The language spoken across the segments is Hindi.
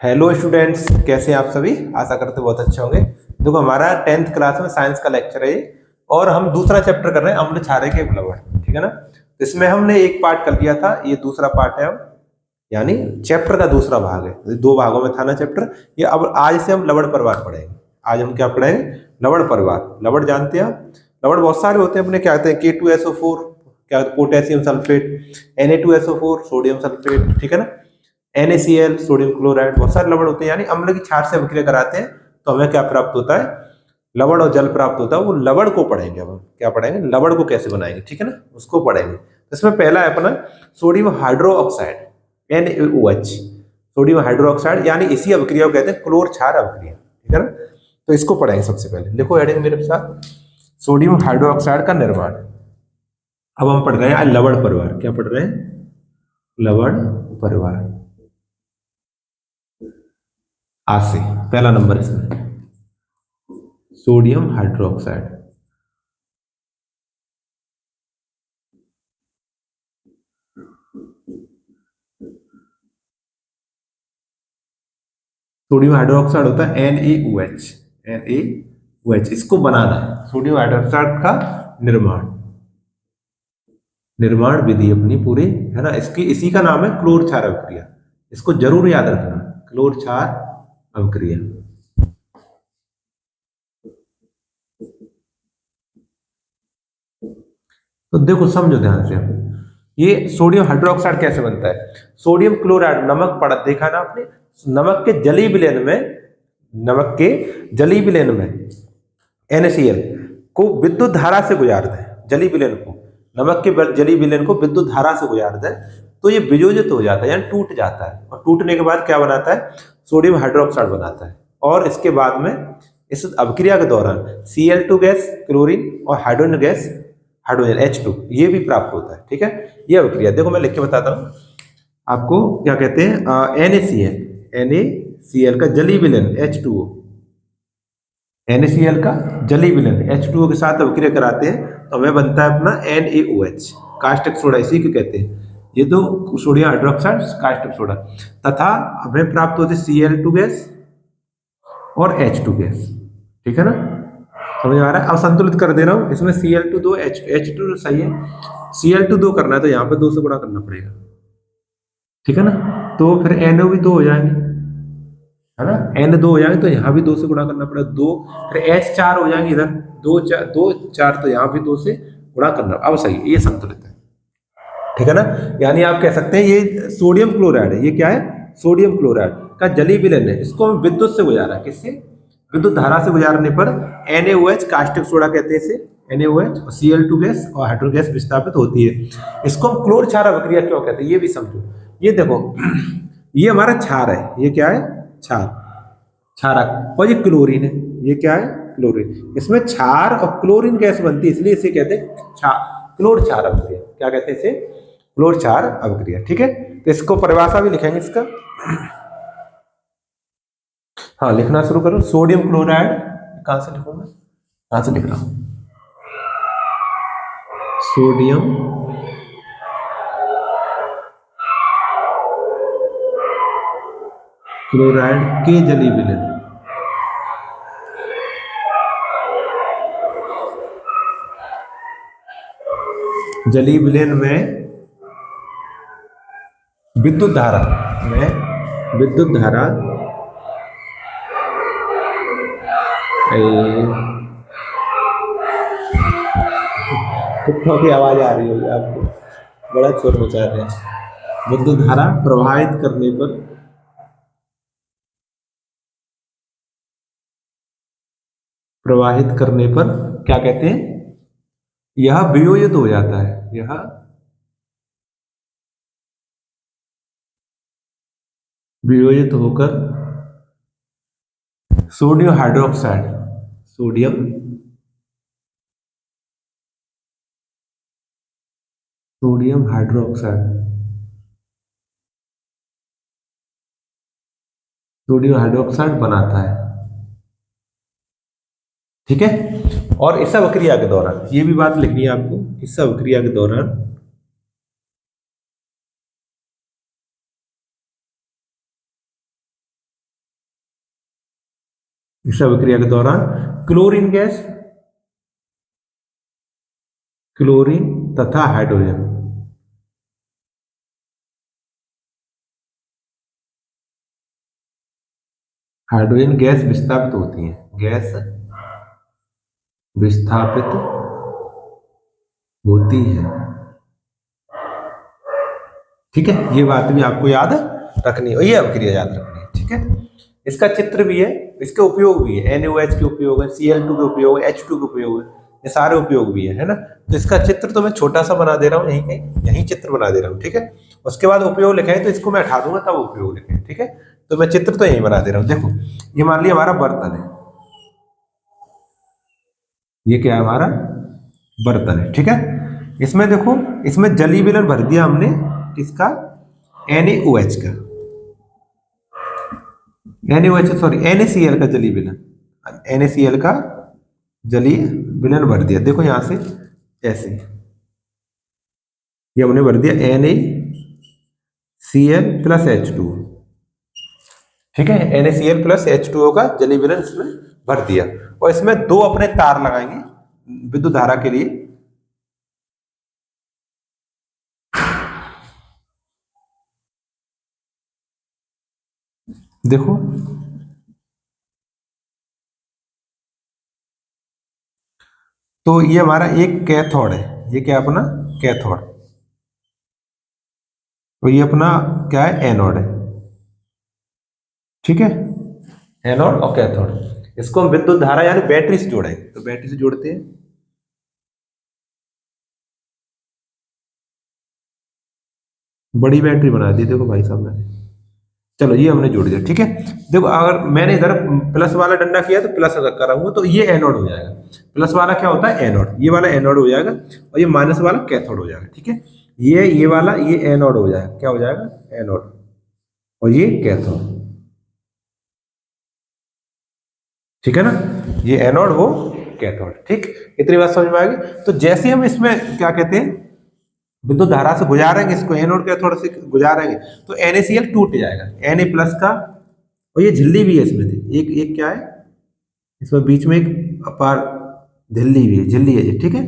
हेलो स्टूडेंट्स, कैसे हैं आप सभी। आशा करते बहुत अच्छे होंगे। देखो, हमारा 10th क्लास में साइंस का लेक्चर है ये, और हम दूसरा चैप्टर कर रहे हैं अम्ल क्षारक के प्लवण। ठीक है ना। तो इसमें हमने एक पार्ट कर लिया था, ये दूसरा पार्ट है अब, यानी चैप्टर का दूसरा भाग है। दो भागों में था ना चैप्टर ये। अब आज से हम लवण परिवार पढ़ेंगे। आज हम क्या पढ़ेंगे? लवण परिवार। लवण जानते हैं आप? लवण बहुत सारे होते हैं अपने, क्या कहते हैं, K2SO4, क्या potassium sulphate, Na2SO4 sodium sulphate, ठीक है ना, NaCl सोडियम क्लोराइड, बहुत सारे लवण होते हैं। यानी अम्ल की क्षार से अभिक्रिया कराते हैं तो हमें क्या प्राप्त होता है? लवण और जल प्राप्त होता है। वो लवण को पढ़ेंगे। अब हम क्या पढ़ेंगे? लवण को कैसे बनाएंगे, ठीक है ना, उसको पढ़ेंगे। इसमें पहला है अपना sodium hydro oxide, NaOH। Sodium hydro oxide, यानी इसी अभिक्रिया को कहते हैं क्लोर क्षार अभिक्रिया, ठीक है ना। तो इसको पढ़ेंगे सबसे पहले। लिखो हेडिंग मेरे साथ, सोडियम हाइड्रो ऑक्साइड का निर्माण। अब हम पढ़ रहे हैं लवण परिवार। क्या पढ़ रहे हैं? लवण परिवार। आज से पहला नंबर इसमें सोडियम हाइड्रोक्साइड। सोडियम हाइड्रोक्साइड होता है NaOH। NaOH इसको बनाना है, सोडियम हाइड्रोक्साइड का निर्माण। निर्माण विधि अपनी पूरी है ना। इसकी इसी का नाम है क्लोर क्षार अभिक्रिया। इसको जरूर याद रखना, क्लोर क्षार अभिक्रिया। तो देखो, समझो ध्यान से। ये सोडियम हाइड्रोक्साइड कैसे बनता है? सोडियम क्लोराइड, नमक पढ़ा देखा ना आपने, नमक के जलीय विलयन में, नमक के जलीय विलयन में NaCl को विद्युत धारा से गुजार दें। जलीय विलयन को, नमक के जलीय विलयन को विद्युत धारा से गुजार दें तो ये वियोजित हो जाता है, यानी टूट जाता है। और टूटने के बाद क्या बनाता है? सोडियम हाइड्रोक्साइड बनाता है। और इसके बाद में इस अभिक्रिया के दौरान Cl2 गैस, क्लोरीन, और हाइड्रोजन गैस, हाइड्रोजन H2, ये भी प्राप्त होता है। ठीक है, ये अभिक्रिया देखो मैं लिख के बताता हूँ आपको। क्या कहते हैं? NaCl का जलीय विलयन H2O, NaCl का जलीय विलयन H2O के साथ अभिक्रिया कराते हैं तो हमें बनता है अपना NaOH, कास्टिक सोडा इसी को कहते हैं। ये तो सोडियम हाइड्रोक्साइड कास्टिक सोडा। तथा हमें प्राप्त होती है Cl2 गैस और H2 गैस। ठीक है ना, समझ आ रहा है? अब संतुलित कर दे रहा हूं इसमें Cl2 2, H2 तो सही है। Cl2 2 करना है तो यहाँ पे 2 से गुणा करना पड़ेगा, ठीक है ना। तो फिर NO भी 2 हो जाएंगे, है ना। N 2 हो जाएंगे तो यहाँ भी 2 से गुणा करना पड़ेगा, 2। फिर H 4 हो जाएंगे इधर, 2 4 2 4, तो यहाँ भी 2 से गुणा करना। अब सही है, ये संतुलित है, ठीक है ना। यानी आप कह सकते हैं ये सोडियम क्लोराइड है। ये क्या है? सोडियम क्लोराइड का जलीय विलयन है। इसको हम विद्युत से गुजारा, किससे? विद्युत धारा से गुजारने पर NaOH, कास्टिक सोडा कहते हैं इसे, NaOH और Cl2 गैस और हाइड्रोजन गैस विस्थापित होती है। इसको हम क्लोर क्षार अभिक्रिया क्यों कहते हैं, ये भी समझो। ये देखो, ये हमारा क्षार है। ये क्या है? क्षार, क्षारक। और ये क्लोरीन है। ये क्या है? क्लोरीन। इसमें क्षार और क्लोरीन गैस बनती है, इसलिए इसे कहते हैं क्लोर क्षार अभिक्रिया। क्या कहते हैं इसे? क्लोर क्षार अभिक्रिया। ठीक है, तो इसको परिभाषा भी लिखेंगे इसका। हाँ, लिखना शुरू करो। सोडियम क्लोराइड, कहां से लिखूंगा, कहां से लिख रहा हूं? सोडियम क्लोराइड के जलीय विलयन, जलीय विलयन में विद्युत धारा, में विद्युत धारा कुत्तों की आवाज आ रही होगी आपको, बड़ा शोर मचा रहे हैं। विद्युत धारा प्रवाहित करने पर, प्रवाहित करने पर क्या कहते हैं? यह वियोजित हो जाता है। यह वियोजित होकर sodium hydroxide, sodium sodium hydroxide, sodium hydroxide बनाता है। ठीक है, और इस अभिक्रिया के दौरान ये भी बात लिखनी है आपको, इस अभिक्रिया के दौरान मिश्र अभिक्रिया के दौरान क्लोरीन गैस, क्लोरीन तथा हाइड्रोजन, हाइड्रोजन गैस विस्थापित होती है, गैस विस्थापित होती है। ठीक है, ये बात भी आपको याद रखनी है, ये अभिक्रिया याद रखनी है। ठीक है, इसका चित्र भी है, इसके उपयोग भी है, NaOH के उपयोग है, Cl2 के उपयोग है, H2 के उपयोग है, ये सारे उपयोग भी है ना। तो इसका चित्र तो मैं छोटा सा बना दे रहा हूँ, यहीं कहीं यहीं चित्र बना दे रहा हूँ। ठीक है, उसके बाद उपयोग लिखे हैं तो इसको मैं हटा दूंगा, तब उपयोग लिखे। ठीक है, तो मैं चित्र तो यहीं बना दे रहा हूँ। देखो, ये मान लिया हमारा बर्तन है, ये क्या है हमारा बर्तन है। ठीक है, इसमें देखो, इसमें जली विलयन भर दिया हमने, किसका, NaOH का, NaOH सॉरी NaCl का जली विलयन, NaCl का जलीय विलयन भर दिया। देखो यहां से ऐसे, ये हमने भर दिया NaCl प्लस H2। ठीक है, NaCl प्लस H2O का जलीय विलयन इसमें भर दिया, और इसमें दो अपने तार लगाएंगे विद्युत धारा के लिए। देखो, तो ये हमारा एक कैथोड है, ये क्या है अपना कैथोड, और ये अपना क्या है एनोड है। ठीक है, एनोड और कैथोड, इसको हम विद्युत धारा यानी बैटरी से जोड़ेंगे, तो बैटरी से जोड़ते हैं। बड़ी बैटरी बना दी देखो भाई साहब मैंने। चलो ये हमने जोड़ दिया। ठीक है, देखो अगर मैंने इधर प्लस वाला डंडा किया तो प्लस कराऊंगा, तो ये एनोड हो जाएगा। प्लस वाला क्या होता है एनोड, ये वाला एनोड हो जाएगा, और ये माइनस वाला कैथोड हो जाएगा। ठीक है, ये वाला ये एनोड हो जाएगा, क्या हो जाएगा एनोड, और ये कैथोड। ठीक है ना, ये एनोड वो कैथोड। ठीक, इतनी बात समझ में आ गई। तो जैसे हम इसमें क्या कहते हैं विद्युत धारा से गुजारेंगे, इसको एनोड कैथोड से गुजारेंगे, तो NaCl टूट जाएगा, Na प्लस का, और ये झिल्ली भी है इसमें, एक एक क्या है इसमें बीच में एक अपार झिल्ली भी है, झिल्ली है ये। ठीक है,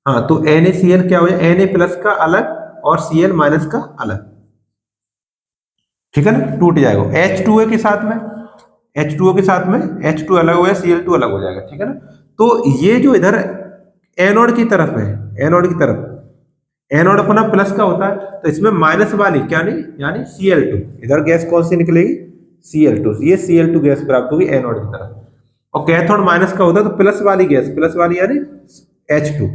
हाँ, तो NaCl क्या हो जाए, Na प्लस का अलग और Cl माइनस का अलग। ठीक है ना, टूट जाएगा H2O के साथ में, H2O के साथ में H2 अलग हो गया, Cl2 अलग हो जाएगा। ठीक है ना, तो ये जो इधर एनोड की तरफ है, एनोड की तरफ, एनोड अपना प्लस का होता है, तो इसमें माइनस वाली क्या नहीं यानी Cl2, इधर गैस कौन सी निकलेगी Cl2, ये Cl2 गैस प्राप्त होगी एनोड की तरफ, और कैथोड माइनस का होता है तो प्लस वाली गैस, प्लस वाली यानी H2,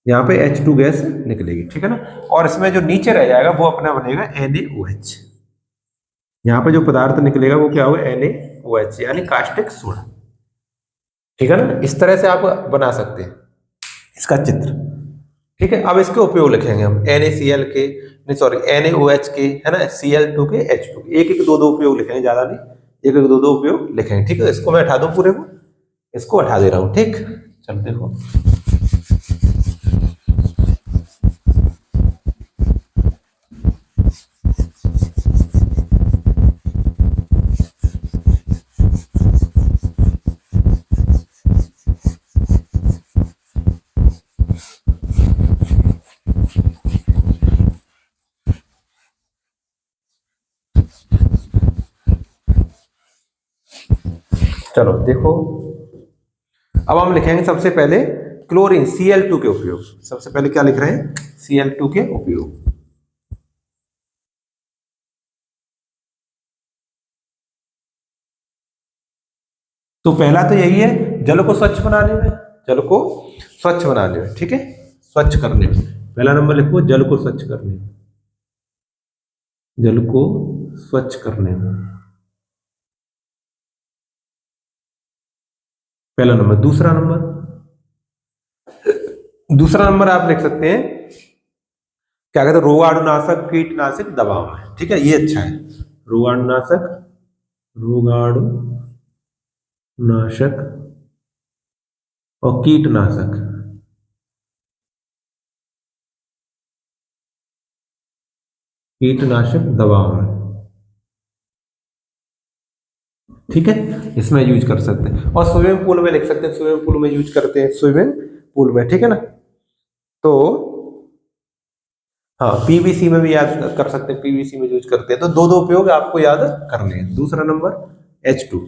यहाँ पे H2 गैस निकलेगी। ठीक है ना, और इसमें जो नीचे रह जाएगा वो अपना बनेगा NaOH, यहाँ पे जो पदार्थ निकलेगा वो क्या होगा NaOH यानी कास्टिक सोडा। ठीक है ना, इस तरह से आप बना सकते हैं इसका चित्र। ठीक है, अब इसके उपयोग लिखेंगे हम NaCl के, नहीं सॉरी NaOH के, है ना, Cl2 के, H2 के, एक एक दो दो उपयोग लिखेंगे, ज्यादा नहीं, एक एक दो दो उपयोग लिखेंगे। ठीक है, इसको मैं हटा दूं पूरे को, इसको हटा दे रहा हूं। ठीक, चल देखो, चलो देखो, अब हम लिखेंगे सबसे पहले क्लोरीन Cl2 के उपयोग। सबसे पहले क्या लिख रहे हैं, Cl2 के उपयोग। तो पहला तो यही है जल को स्वच्छ बनाने में, जल को स्वच्छ बनाने में। ठीक है, स्वच्छ करने में पहला नंबर लिखो, जल को स्वच्छ करने में, जल को स्वच्छ करने में पहला नंबर। दूसरा नंबर, दूसरा नंबर आप लिख सकते हैं क्या कहते हैं, रोगाणुनाशक कीटनाशक दवाओं में। ठीक है, ये अच्छा है, रोगाणुनाशक, रोगाणुनाशक और कीटनाशक, कीटनाशक दवाओं में। ठीक है, इसमें यूज कर सकते हैं। और स्विमिंग पूल में लिख सकते हैं, स्विमिंग पूल में यूज करते हैं, स्विमिंग पूल में, ठीक है ना। तो हाँ, पीवीसी में भी याद कर सकते हैं, पीवीसी में यूज करते हैं। तो दो दो उपयोग आपको याद करने हैं। दूसरा नंबर H2,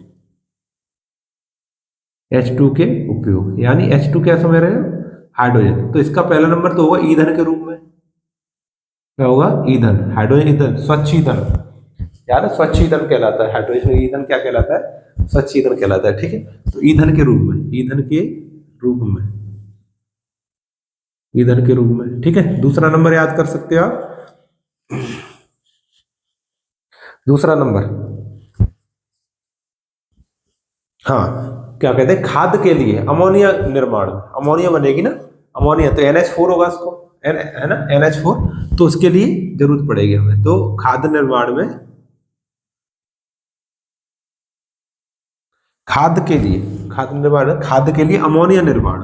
H2 के उपयोग, यानी H2 क्या समझ रहे हो, हाइड्रोजन। तो इसका पहला नंबर तो होगा ईंधन के रूप में, क्या होगा, ईंधन, हाइड्रोजन ईंधन, स्वच्छ ईंधन। याद है, स्वच्छ ईंधन कहलाता है, हाइड्रोजन ईंधन क्या कहलाता है, स्वच्छ ईंधन कहलाता है, ठीक है। तो ईंधन के रूप में, ईंधन के रूप में, ईंधन के रूप में, ठीक है। दूसरा नंबर याद कर सकते हो आप। दूसरा नंबर, हाँ, क्या कहते हैं, खाद के लिए अमोनिया निर्माण, अमोनिया बनेगी ना, अमोनिया तो NH4 होगा उसको, है ना, NH4। तो उसके लिए जरूरत पड़ेगी हमें, तो खाद निर्माण में, खाद के लिए, खाद निर्माण, खाद के लिए अमोनिया निर्माण,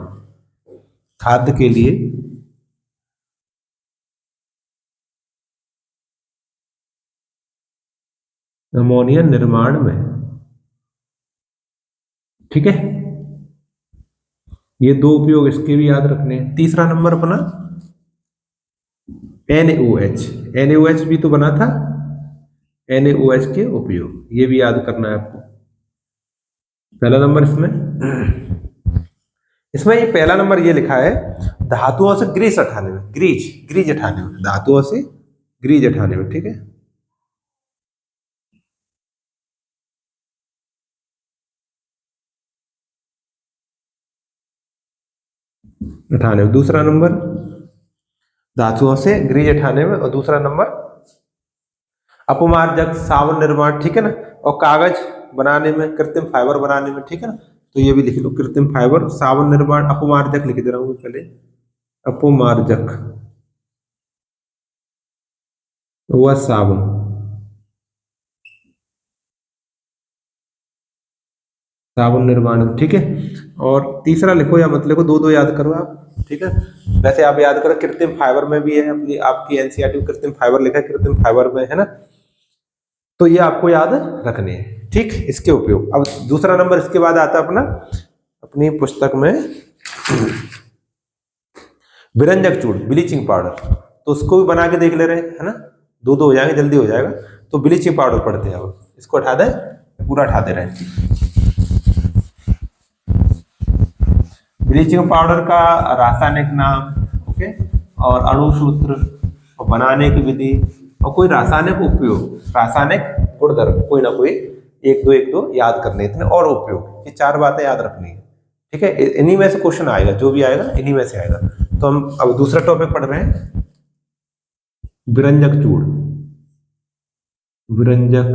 खाद के लिए अमोनिया निर्माण में, ठीक है। ये दो उपयोग इसके भी याद रखने हैं। तीसरा नंबर अपना NaOH, NaOH भी तो बना था, NaOH के उपयोग, ये भी याद करना है आपको। पहला नंबर इसमें, इसमें ये पहला नंबर ये लिखा है, धातुओं से ग्रीस हटाने में, ग्रीज, ग्रीज हटाने में, धातुओं से ग्रीज हटाने में, ठीक है, हटाने में। दूसरा नंबर धातुओं से ग्रीज हटाने में, और दूसरा नंबर अपमार्जक, साबुन निर्माण, ठीक है ना। और कागज बनाने में, कृत्रिम फाइबर बनाने में, ठीक है ना। तो ये भी लिख लो, कृत्रिम फाइबर, साबुन निर्माण, अपमार्जक लिख दे रहा हूं पहले, अपमार्जक, वह साबुन, साबुन निर्माण, ठीक है। और तीसरा लिखो या मत लिखो, दो दो याद करो आप, ठीक है। वैसे आप याद करो, कृत्रिम फाइबर में भी है, अपनी आपकी एनसीईआरटी में कृत्रिम फाइबर लिखा है, कृत्रिम फाइबर में, है ना। तो ये आपको याद रखने हैं, ठीक, इसके उपयोग। अब दूसरा नंबर इसके बाद आता है अपना, अपनी पुस्तक में, विरंजक चूर्ण, ब्लीचिंग पाउडर। तो उसको भी बना के देख ले रहे हैं, है ना, दो दो हो जाएंगे, जल्दी हो जाएगा। तो ब्लीचिंग पाउडर पढ़ते हैं, अब इसको हटा दें, पूरा हटा दे रहे हैं। ब्लीचिंग पाउडर का रासायनिक नाम, ओके, और अणु सूत्र, और बनाने की विधि, और कोई रासायनिक उपयोग, रासायनिक गुणधर्म, कोई ना कोई एक दो याद करने, इतने और उपयोग, ये चार बातें याद रखनी है, ठीक है। इन्हीं में से क्वेश्चन आएगा, जो भी आएगा इन्हीं में से आएगा। तो हम अब दूसरा टॉपिक पढ़ रहे हैं, विरंजक चूर्ण, विरंजक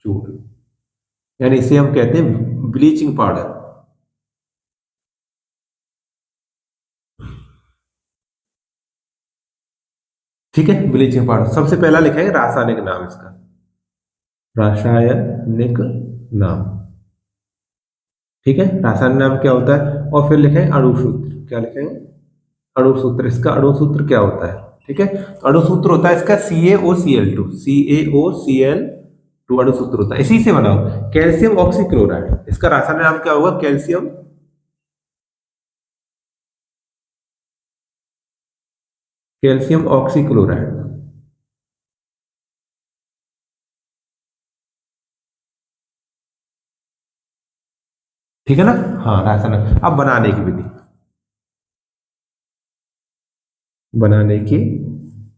चूर्ण, यानी इसे हम कहते हैं ब्लीचिंग पाउडर, ठीक है। ब्लीचिंग पाउडर सबसे पहला लिखेंगे रासायनिक नाम इसका, रासायनिक नाम, ठीक है। रासायनिक नाम क्या होता है, और फिर लिखेंगे अणु सूत्र, क्या लिखेंगे, अणु सूत्र, इसका अणु सूत्र क्या होता है, ठीक है। तो अणु सूत्र होता है इसका CaOCl2, CaOCl2 अणु सूत्र होता है, इसी से बनाओ, कैल्शियम ऑक्सीक्लोराइड, इसका रासायनिक नाम क्या होगा, कैल्शियम, कैल्शियम ऑक्सीक्लोराइड, ठीक है ना। हाँ, रासायनिक। अब बनाने की विधि, बनाने की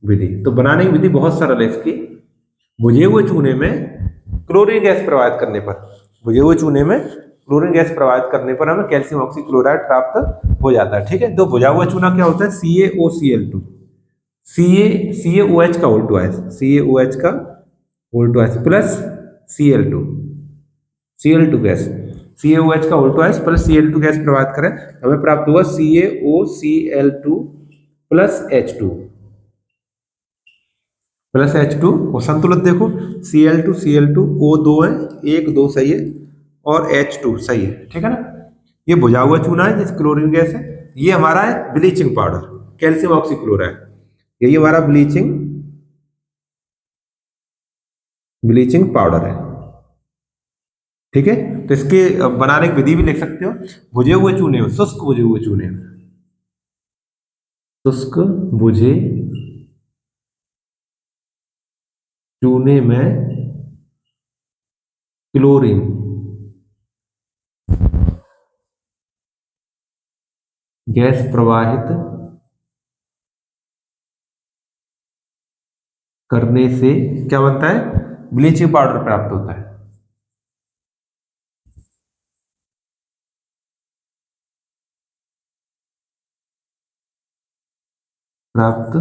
विधि, तो बनाने की विधि बहुत सरल है इसकी। बुझे हुए चूने में क्लोरीन गैस प्रवाहित करने पर, बुझे हुए चूने में क्लोरीन गैस प्रवाहित करने पर हमें कैल्शियम ऑक्सीक्लोराइड प्राप्त हो जाता है, ठीक है। तो बुझा हुआ चूना क्या होता है, CaOCl2, CaOH का उल्टो है, CaOH का उल्टो है plus Cl2, Cl2 gas, CaOH का उल्टो है प्लस Cl2 गैस प्रवाहित करें, हमें प्राप्त हुआ CaOCl2 plus H2, plus H2। और संतुलित देखो, Cl2 O दो है, एक दो सही है, और H2 सही है, ठीक है ना। ये बुझा हुआ चूना है, जिस क्लोरीन गैस है। ये हमारा है ब्लीचिंग पाउडर, कैल्शियम ऑक्सीक्लोराइड, यही हमारा ब्लीचिंग, ब्लीचिंग पाउडर है, ठीक है, तो इसके बनाने की विधि भी लिख सकते हो। भुजे हुए चूने में, शुष्क भुजे हुए चूने में, शुष्क भुजे चूने में क्लोरीन गैस प्रवाहित करने से क्या बनता है, ब्लीचिंग पाउडर प्राप्त होता है। प्राप्त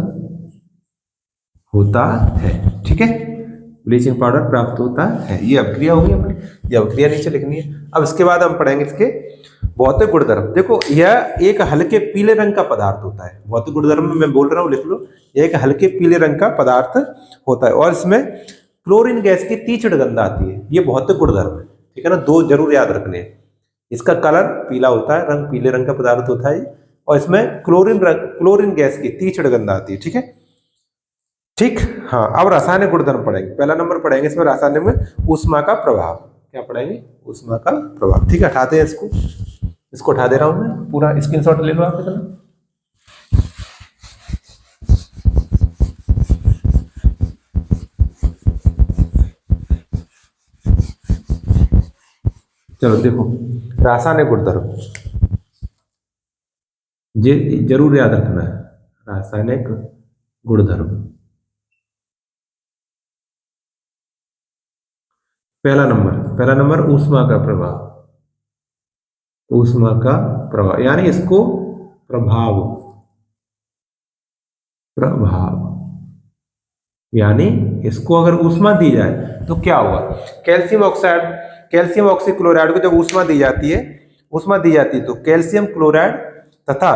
होता है, ठीक है, ब्लीचिंग पाउडर प्राप्त होता है। ये अभिक्रिया होगी अपनी, ये अभिक्रिया नीचे लिखनी है। अब इसके बाद हम पढ़ेंगे इसके भौतिक गुणधर्म। देखो यह एक हल्के पीले रंग का पदार्थ होता है। भौतिक गुणधर्म में मैं बोल रहा हूँ, लिख लो, यह एक हल्के पीले रंग का पदार्थ होता है और इसमें क्लोरीन गैस की तीक्ष्ण गंध आती है। ये भौतिक गुणधर्म है, ठीक है ना, दो जरूर याद रखने हैं। इसका कलर पीला होता है, रंग पीले रंग का पदार्थ होता है और इसमें क्लोरीन गैस की तीक्ष्ण गंध आती है, ठीक है। ठीक, हाँ, अब रासायनिक गुणधर्म पढ़ेंगे। पहला नंबर पढ़ेंगे इसमें रासायनिक में ऊष्मा का प्रभाव। क्या पढ़ेंगे, ऊष्मा का प्रभाव, ठीक है। हटाते हैं इसको उठा दे रहा हूं मैं, पूरा स्क्रीनशॉट ले लो आप इतना। चलो देखो, रासायनिक गुणधर्म ये जरूर याद रखना है, रासायनिक गुणधर्म। पहला नंबर ऊष्मा का प्रभाव, ऊष्मा का प्रभाव यानी इसको प्रभाव, प्रभाव यानी इसको अगर ऊष्मा दी जाए तो क्या हुआ, कैल्शियम ऑक्साइड, कैल्शियम ऑक्सीक्लोराइड को जब ऊष्मा दी जाती है, तो कैल्शियम क्लोराइड तथा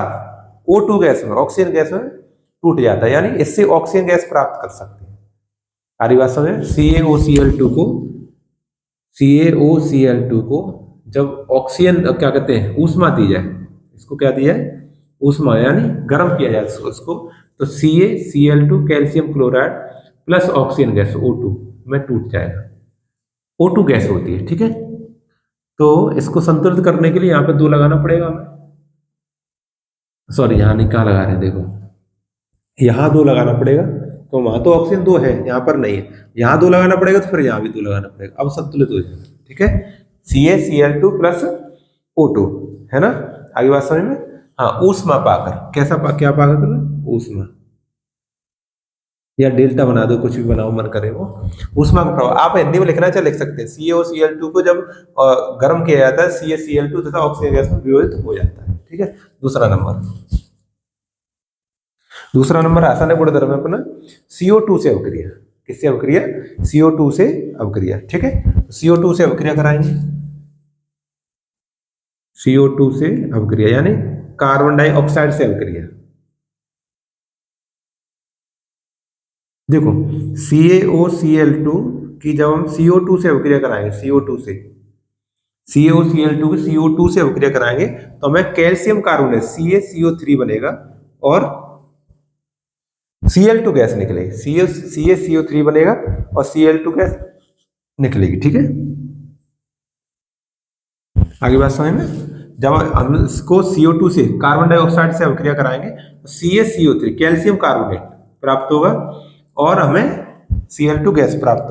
O2 गैस में, ऑक्सीजन गैस में टूट जाता है, यानी इससे ऑक्सीजन गैस प्राप्त कर सकते हैं। आरी बात समझ, CaOCl2 को, CaOCl2 को जब ऑक्सीजन क्या कहते हैं, ऊष्मा दी जाए, इसको क्या दिया है, ऊष्मा, यानी गर्म किया जाए उसको, तो CaCl2 calcium chloride plus oxygen gas O2 में टूट जाएगा। O2 गैस होती है, ठीक है। तो इसको संतुलित करने के लिए यहाँ पे 2 लगाना पड़ेगा हमें, सॉरी यहाँ नहीं, कहाँ लगा रहे हैं, देखो यहाँ 2 लगाना पड़ेगा, तो वहां तो ऑक्सीजन 2 है, यहाँ पर नहीं है, यहाँ 2 लगाना पड़ेगा, तो फिर यहाँ भी 2 लगाना पड़ेगा, अब संतुलित हो जाएगा, ठीक है। CaCl2 प्लस O2, है ना, आगे बात समझ में। हाँ, ऊष्मा पाकर, क्या पाकर करना, ऊष्मा, या डेल्टा बना दो, कुछ भी बनाओ मन करे वो, ऊष्मा का प्रभाव। आप हिंदी में लिखना चाहे लिख सकते हैं, CaOCl2 को जब गर्म किया जाता है, CaCl2 तथा ऑक्सीजन गैस में विभाजित हो जाता है, ठीक है। दूसरा नंबर रासायनिक गुणधर्म है अपना CO2 से अवक्रिया। किससे अवक्रिया, CO2 से अवक्रिया, ठीक है। CO2 से अवक्रिया कराएंगे, CO2 से अवक्रिया यानी कार्बन डाइऑक्साइड से अवक्रिया। देखो CaOCl2 की जब हम CO2 से अवक्रिया कराएंगे, CO2 से, CaOCl2 की CO2 से अवक्रिया कराएंगे तो हमें कैल्शियम कार्बोनेट CaCO3 बनेगा और Cl2 गैस निकलेगी, CaCO3 बनेगा और Cl2 गैस निकलेगी, ठीक है। आगे बात समझ में, जब हम इसको CO2 से कार्बन डाइऑक्साइड से अवक्रिया कराएंगे तो CaCO3 कैल्शियम कार्बोनेट प्राप्त होगा और हमें Cl2 गैस प्राप्त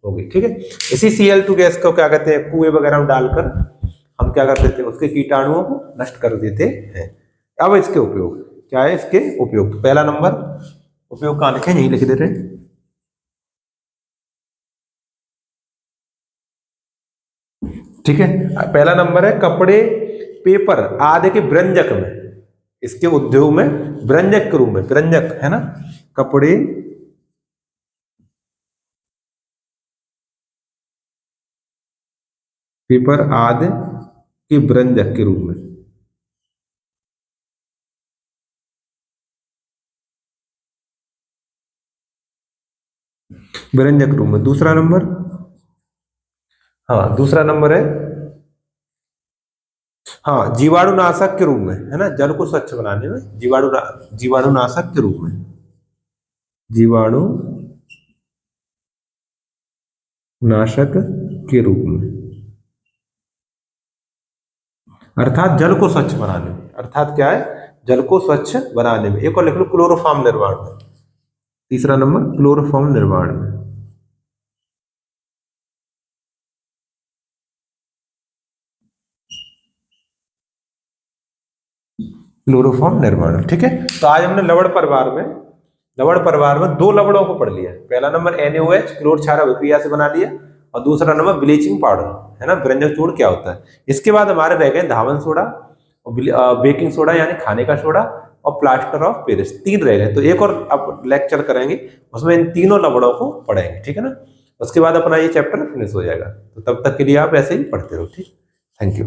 होगी, ठीक है। इसी Cl2 गैस को क्या कहते हैं, कुएं वगैरह में डालकर हम क्या कर देते हैं, उसके कीटाणुओं को नष्ट कर देते हैं। अब इसके उपयोग क्या है, इसके उपयोग, तो पहला नंबर उपयोग कहाँ लिखे, यही लिख देते हैं, ठीक है। पहला नंबर है कपड़े, पेपर आदि के व्यंजक में, इसके उद्योग में, व्यंजक के रूप में, व्यंजक है ना, कपड़े, पेपर आदि के व्यंजक के रूप में, व्यंजक रूप में। दूसरा नंबर, हाँ दूसरा नंबर है, हाँ जीवाणुनाशक के रूप में, है ना, जल को स्वच्छ बनाने में जीवाणुनाशक के रूप में, जीवाणुनाशक के रूप में, अर्थात जल को स्वच्छ बनाने में, अर्थात क्या है, जल को स्वच्छ बनाने में। एक और लिख लो, क्लोरोफॉर्म निर्माण में, तीसरा नंबर क्लोरोफॉर्म निर्माण में। क्लोरोफॉर्म निर्माण, ठीक है। तो आज हमने लवण परिवार में दो लवणों को पढ़ लिया। पहला नंबर NaOH क्लोर क्षार अभिक्रिया से बना लिया, और दूसरा नंबर ब्लीचिंग पाउडर, है ना, व्यंजक चूर्ण क्या होता है। इसके बाद हमारे रह गए धावन सोडा और बेकिंग सोडा यानी खाने का सोडा, और प्लास्टर ऑफ पेरिस, तीन रह गए। तो एक और आप लेक्चर करेंगे, उसमें इन तीनों लवणों को पढ़ेंगे, ठीक है ना। उसके बाद अपना ये चैप्टर फिनिश हो जाएगा। तो तब तक के लिए आप ऐसे ही पढ़ते रहो, ठीक। Thank you.